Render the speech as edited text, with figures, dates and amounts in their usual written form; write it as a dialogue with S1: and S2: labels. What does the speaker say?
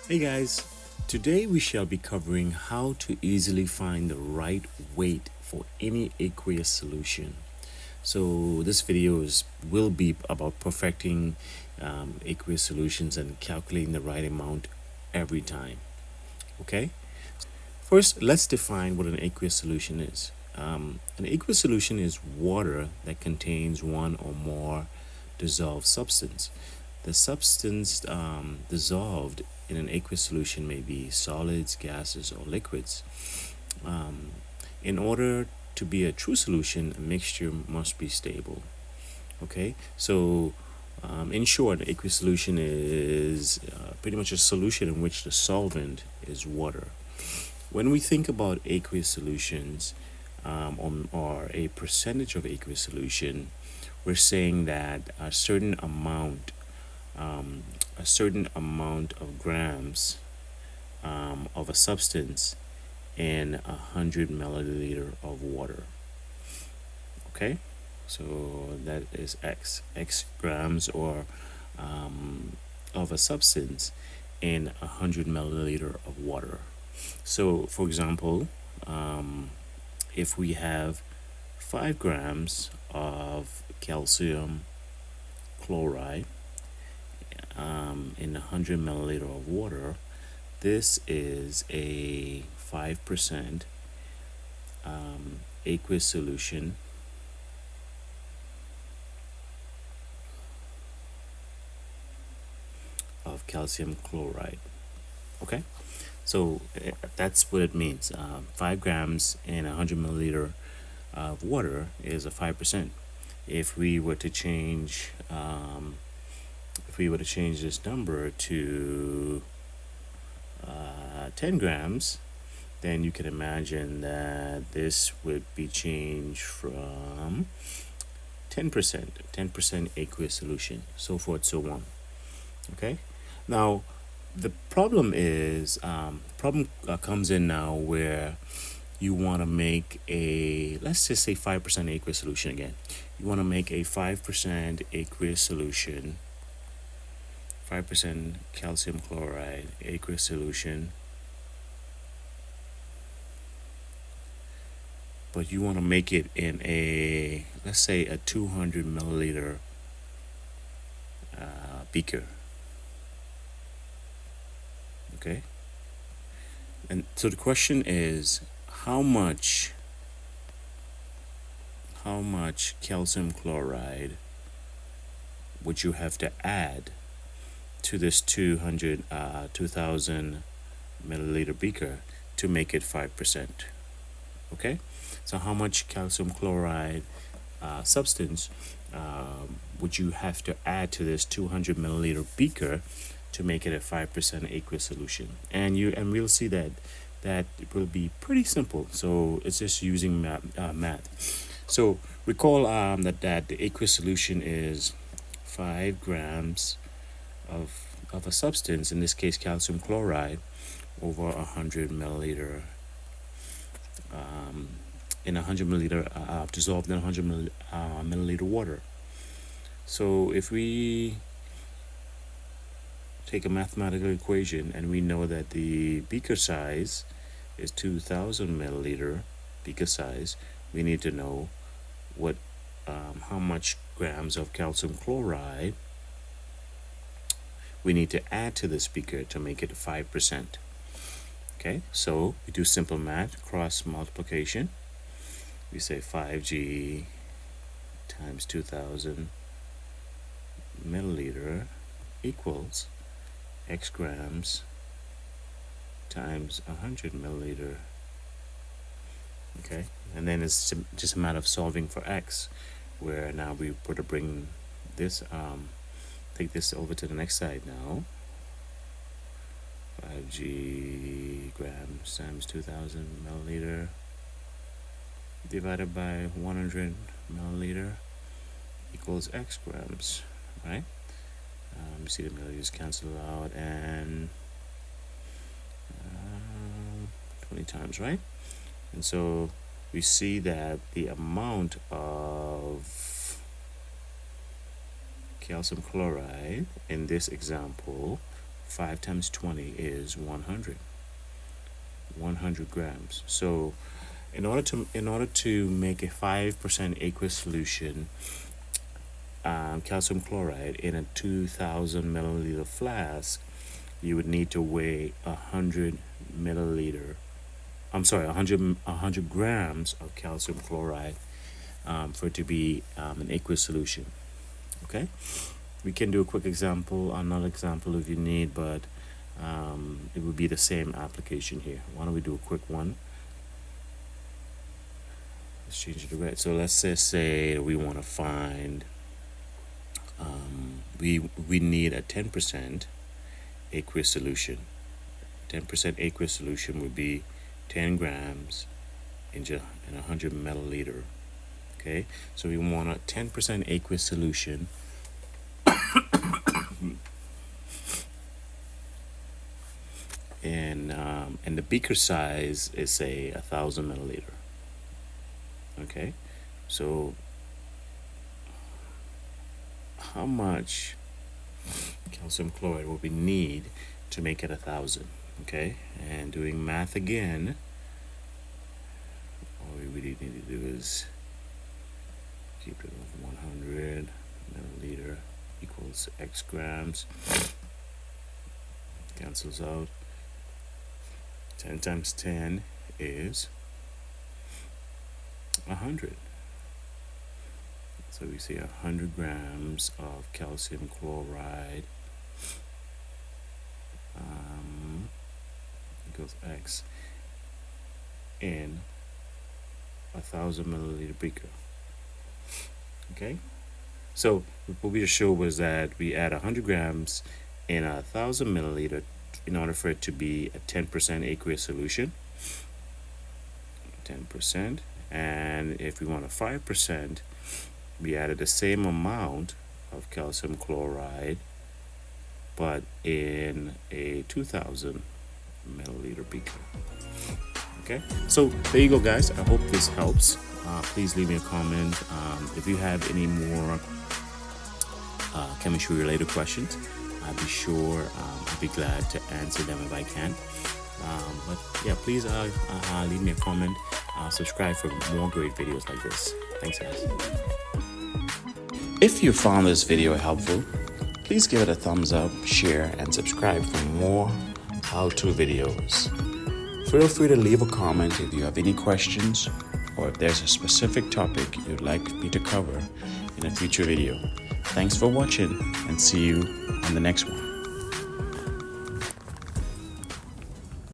S1: Hey guys, today we shall be covering how to easily find the right weight for any aqueous solution. So this will be about perfecting aqueous solutions and calculating the right amount every time. Okay, first let's define what an aqueous solution is. An aqueous solution is water that contains one or more dissolved substance. The substance dissolved in an aqueous solution may be solids, gases, or liquids. In order to be a true solution, a mixture must be stable. Okay, so in short, an aqueous solution is pretty much a solution in which the solvent is water. When we think about aqueous solutions, or a percentage of aqueous solution, we're saying that a certain amount of grams of a substance in 100 milliliter of water. Okay, so that is x grams or of a substance in 100 milliliter of water. So, for example, if we have 5 grams of calcium chloride in 100 milliliter of water, this is a 5% aqueous solution of calcium chloride. Okay, so that's what it means. 5 grams in 100 milliliter of water is a 5%. If we were to change this number to 10 grams, then you can imagine that this would be changed from 10% aqueous solution, so forth, so on. Okay, now the problem comes in now where you want to make let's just say 5% aqueous solution again. You want to make a 5% aqueous solution, 5% calcium chloride aqueous solution, but you want to make it in let's say a 200 milliliter beaker. Okay, and so the question is, how much calcium chloride would you have to add to this 2000 milliliter beaker to make it 5%? Okay, so how much calcium chloride substance would you have to add to this 200 milliliter beaker to make it a 5% aqueous solution? And we'll see that it will be pretty simple. So it's just using math. So recall that the aqueous solution is 5 grams of a substance, in this case calcium chloride, over 100 milliliter in 100 milliliter dissolved in 100 milliliter water. So if we take a mathematical equation and we know that the beaker size is 2000 milliliter beaker size, we need to know what how much grams of calcium chloride we need to add to this beaker to make it 5%. Okay, so we do simple math, cross multiplication. We say 5g times 2000 milliliter equals x grams times 100 milliliter. Okay, and then it's just a matter of solving for x, where now we put to bring this take this over to the next side now. 5g grams times 2000 milliliter divided by 100 milliliter equals x grams, right? You see the milliliters cancel out, and 20 times, right? And so we see that the amount of calcium chloride in this example 5 times 20 is 100 grams. So in order to make a 5% aqueous solution, calcium chloride in a 2000 milliliter flask, you would need to weigh 100 grams of calcium chloride for it to be an aqueous solution. Okay, we can do a quick example, another example if you need, but it would be the same application here. Why don't we do a quick one? Let's change it to red. So let's just say we want to find we need a 10% aqueous solution. 10% aqueous solution would be 10 grams in 100 milliliter. Okay, so we want a 10% aqueous solution and the beaker size is say 1000 milliliter. Okay, so how much calcium chloride will we need to make it 1000? Okay, and doing math again, all we really need to do is keep it of 100 milliliter equals X grams, cancels out. 10 times 10 is 100. So we say 100 grams of calcium chloride equals X in 1000 milliliter beaker. Okay, so what we just showed was that we add 100 grams in 1000 milliliter in order for it to be a 10% aqueous solution. 10%, and if we want a 5%, we added the same amount of calcium chloride but in a 2000 milliliter beaker. Okay, so there you go, guys. I hope this helps. Please leave me a comment if you have any more chemistry related questions. I'll be sure I'll be glad to answer them if I can. But yeah, please leave me a comment, subscribe for more great videos like this. Thanks, guys. If you found this video helpful, please give it a thumbs up, share, and subscribe for more how-to videos. Feel free to leave a comment if you have any questions or if there's a specific topic you'd like me to cover in a future video. Thanks for watching, and see you on the next one.